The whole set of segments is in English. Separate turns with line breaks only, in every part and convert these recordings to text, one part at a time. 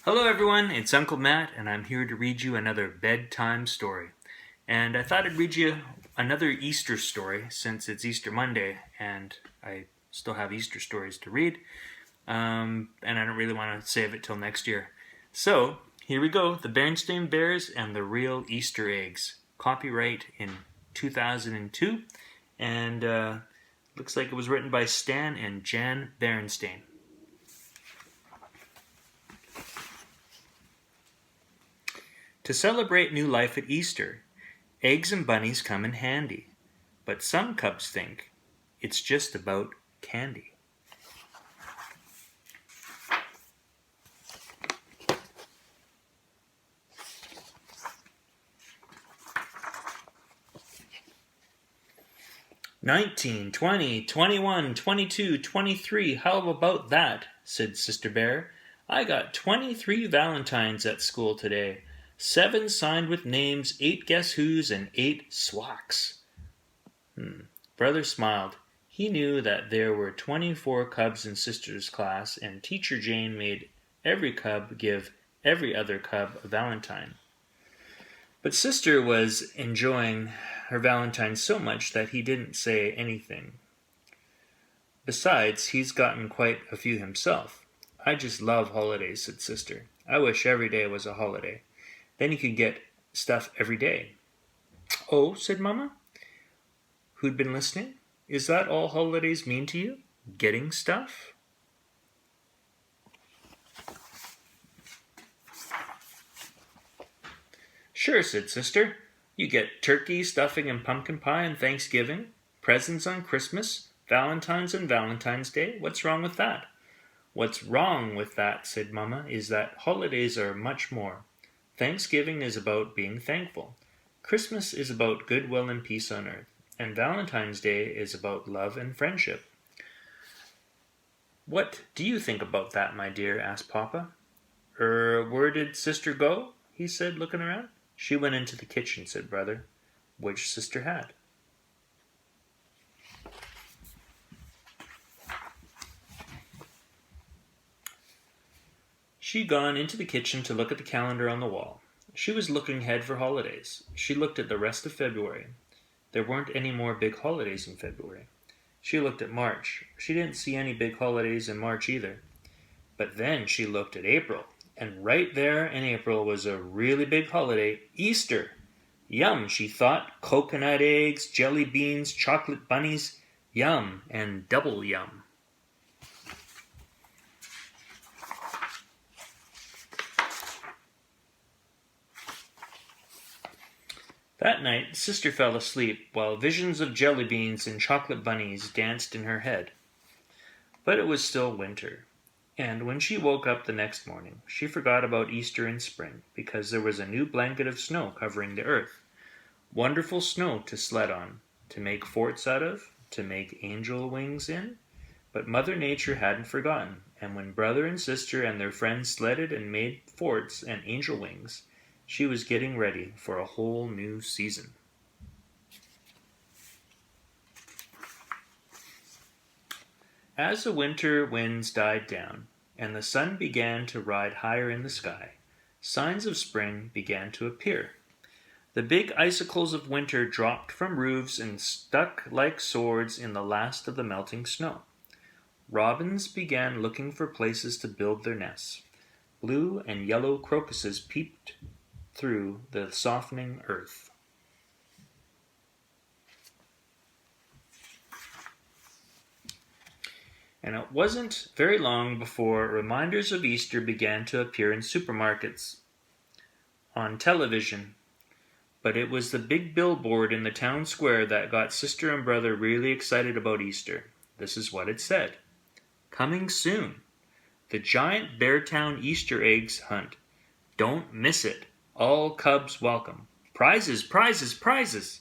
Hello everyone, it's Uncle Matt, and I'm here to read you another bedtime story. And I thought I'd read you another Easter story since it's Easter Monday and I still have Easter stories to read. And I don't really want to save it till next year. So, here we go, The Berenstain Bears and the Real Easter Eggs. Copyright in 2002, and looks like it was written by Stan and Jan Berenstain. To celebrate new life at Easter, eggs and bunnies come in handy, but some cubs think it's just about candy. "19, 20, 21, 22, 23, how about that?" said Sister Bear. "I got 23 Valentines at school today. 7 signed with names, 8 guess who's, and 8 swacks." Brother smiled. He knew that there were 24 cubs in Sister's class, and Teacher Jane made every cub give every other cub a valentine. But Sister was enjoying her valentine so much that he didn't say anything. Besides, he's gotten quite a few himself. "I just love holidays," said Sister. "I wish every day was a holiday. Then you could get stuff every day." "Oh," said Mama, who'd been listening. "Is that all holidays mean to you? Getting stuff?" "Sure," said Sister. "You get turkey, stuffing, and pumpkin pie on Thanksgiving, presents on Christmas, Valentine's and Valentine's Day. What's wrong with that?" "What's wrong with that," said Mama, "is that holidays are much more. Thanksgiving is about being thankful. Christmas is about goodwill and peace on earth. And Valentine's Day is about love and friendship." "What do you think about that, my dear?" asked Papa. Where did Sister go?" he said, looking around. "She went into the kitchen," said Brother. Which Sister had. She'd gone into the kitchen to look at the calendar on the wall. She was looking ahead for holidays. She looked at the rest of February. There weren't any more big holidays in February. She looked at March. She didn't see any big holidays in March either. But then she looked at April, and right there in April was a really big holiday, Easter. Yum, she thought. Coconut eggs, jelly beans, chocolate bunnies. Yum, and double yum. That night, Sister fell asleep while visions of jelly beans and chocolate bunnies danced in her head. But it was still winter, and when she woke up the next morning, she forgot about Easter and spring because there was a new blanket of snow covering the earth. Wonderful snow to sled on, to make forts out of, to make angel wings in. But Mother Nature hadn't forgotten, and when Brother and Sister and their friends sledded and made forts and angel wings, she was getting ready for a whole new season. As the winter winds died down, and the sun began to ride higher in the sky, signs of spring began to appear. The big icicles of winter dropped from roofs and stuck like swords in the last of the melting snow. Robins began looking for places to build their nests. Blue and yellow crocuses peeped through the softening earth. And it wasn't very long before reminders of Easter began to appear in supermarkets, on television. But it was the big billboard in the town square that got Sister and Brother really excited about Easter. This is what it said. "Coming soon. The giant Beartown Easter eggs hunt. Don't miss it. All cubs welcome. Prizes, prizes, prizes.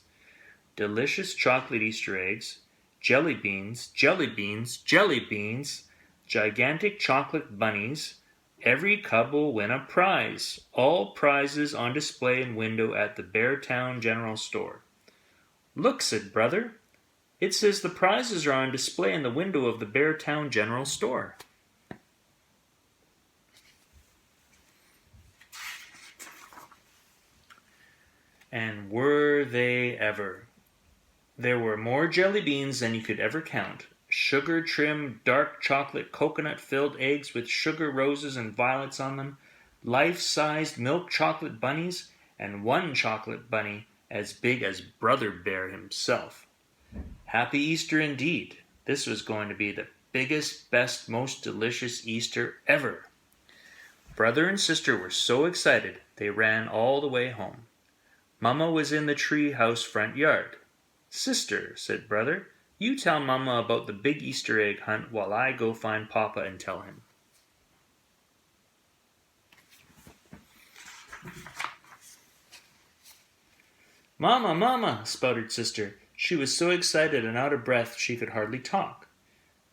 Delicious chocolate Easter eggs. Jelly beans, jelly beans, jelly beans. Gigantic chocolate bunnies. Every cub will win a prize. All prizes on display in window at the Beartown General Store." "Look," said Brother. "It says the prizes are on display in the window of the Beartown General Store." And were they ever! There were more jelly beans than you could ever count. Sugar-trimmed, dark chocolate, coconut-filled eggs with sugar roses and violets on them, life-sized milk chocolate bunnies, and one chocolate bunny as big as Brother Bear himself. Happy Easter indeed. This was going to be the biggest, best, most delicious Easter ever. Brother and sister were so excited they ran all the way home. Mama was in the tree house front yard. "Sister," said Brother, "you tell Mama about the big Easter egg hunt while I go find Papa and tell him." "Mama, Mama," sputtered Sister. She was so excited and out of breath she could hardly talk.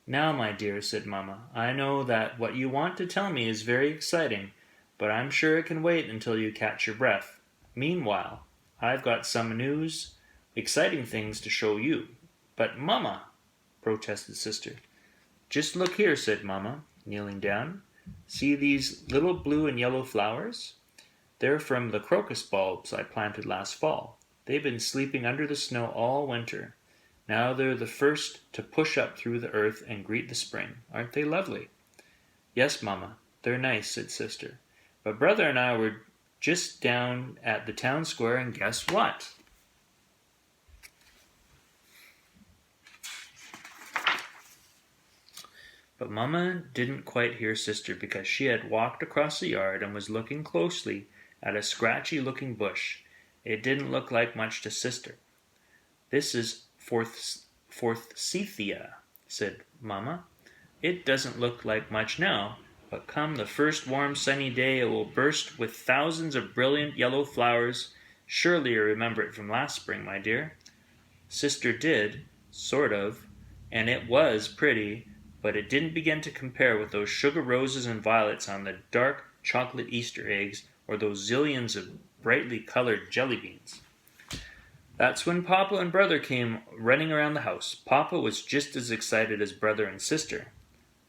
"Now, my dear," said Mama, "I know that what you want to tell me is very exciting, but I'm sure it can wait until you catch your breath. Meanwhile, I've got some news, exciting things to show you." "But, Mama," protested Sister. "Just look here," said Mama, kneeling down. "See these little blue and yellow flowers? They're from the crocus bulbs I planted last fall. They've been sleeping under the snow all winter. Now they're the first to push up through the earth and greet the spring. Aren't they lovely?" "Yes, Mama, they're nice," said Sister. "But Brother and I were just down at the town square, and guess what?" But Mama didn't quite hear Sister because she had walked across the yard and was looking closely at a scratchy-looking bush. It didn't look like much to Sister. "This is forsythia," said Mama. "It doesn't look like much now, but come the first warm sunny day it will burst with thousands of brilliant yellow flowers. Surely you remember it from last spring, my dear." Sister did, sort of, and it was pretty, but it didn't begin to compare with those sugar roses and violets on the dark chocolate Easter eggs or those zillions of brightly colored jelly beans. That's when Papa and Brother came running around the house. Papa was just as excited as Brother and Sister.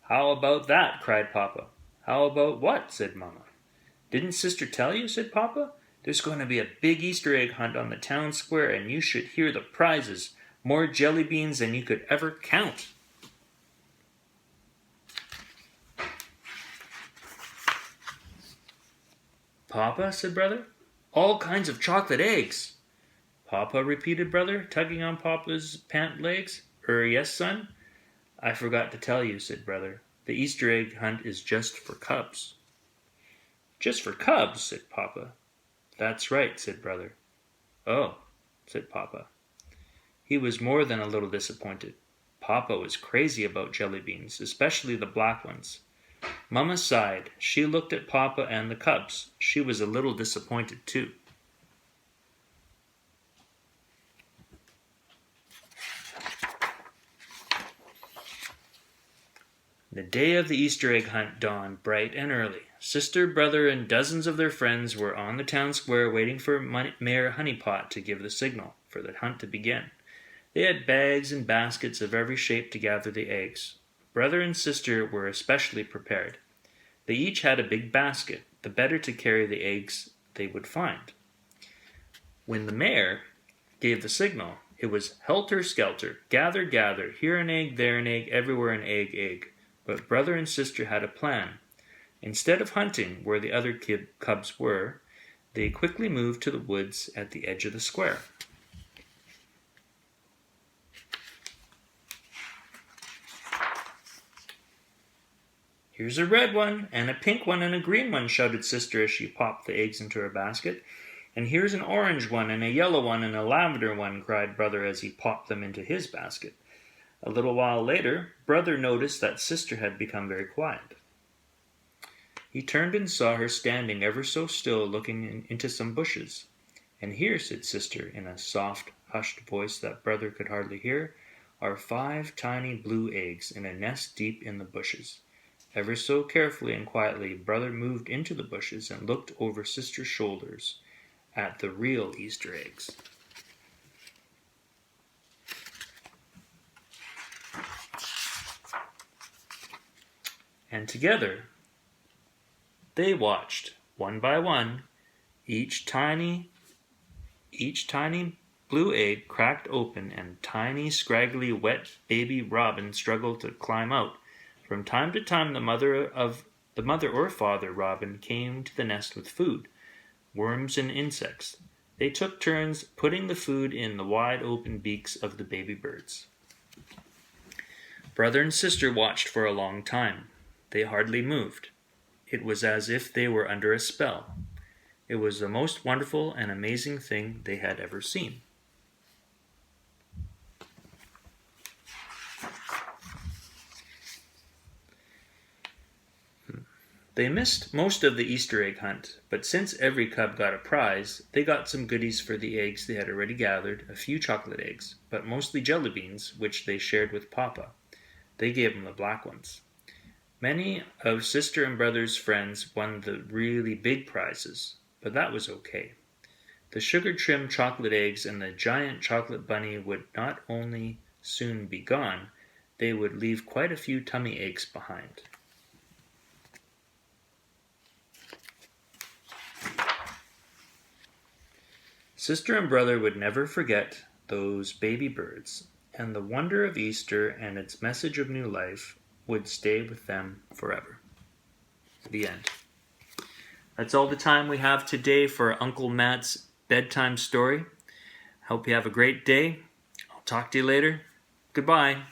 "How about that?" cried Papa. "How about what?" said Mama. "Didn't Sister tell you?" said Papa. "There's going to be a big Easter egg hunt on the town square, and you should hear the prizes. More jelly beans than you could ever count." "Papa," said Brother, "all kinds of chocolate eggs." "Papa," repeated Brother, tugging on Papa's pant legs. Yes, son." "I forgot to tell you," said Brother. "The Easter egg hunt is just for cubs." "Just for cubs?" said Papa. "That's right," said Brother. "Oh," said Papa. He was more than a little disappointed. Papa was crazy about jelly beans, especially the black ones. Mama sighed. She looked at Papa and the cubs. She was a little disappointed too. The day of the Easter egg hunt dawned bright and early. Sister, Brother, and dozens of their friends were on the town square waiting for Mayor Honeypot to give the signal for the hunt to begin. They had bags and baskets of every shape to gather the eggs. Brother and Sister were especially prepared. They each had a big basket, the better to carry the eggs they would find. When the mayor gave the signal, it was helter-skelter, gather, gather, here an egg, there an egg, everywhere an egg, egg. But Brother and Sister had a plan. Instead of hunting where the other cubs were, they quickly moved to the woods at the edge of the square. "Here's a red one, and a pink one, and a green one," shouted Sister as she popped the eggs into her basket. "And here's an orange one, and a yellow one, and a lavender one," cried Brother as he popped them into his basket. A little while later, Brother noticed that Sister had become very quiet. He turned and saw her standing ever so still looking into some bushes. "And here," said Sister in a soft, hushed voice that Brother could hardly hear, "are 5 tiny blue eggs in a nest deep in the bushes." Ever so carefully and quietly, Brother moved into the bushes and looked over Sister's shoulders at the real Easter eggs. And together they watched, one by one, each tiny Each tiny blue egg cracked open, and tiny, scraggly, wet baby robin struggled to climb out. From time to time, the mother or father robin came to the nest with food, worms and insects. They took turns putting the food in the wide open beaks of the baby birds. Brother and sister watched for a long time. They hardly moved. It was as if they were under a spell. It was the most wonderful and amazing thing they had ever seen. They missed most of the Easter egg hunt, but since every cub got a prize, they got some goodies for the eggs they had already gathered, a few chocolate eggs, but mostly jelly beans, which they shared with Papa. They gave him the black ones. Many of sister and brother's friends won the really big prizes, but that was okay. The sugar-trimmed chocolate eggs and the giant chocolate bunny would not only soon be gone, they would leave quite a few tummy aches behind. Sister and brother would never forget those baby birds, and the wonder of Easter and its message of new life would stay with them forever. The end. That's all the time we have today for Uncle Matt's bedtime story. Hope you have a great day. I'll talk to you later. Goodbye.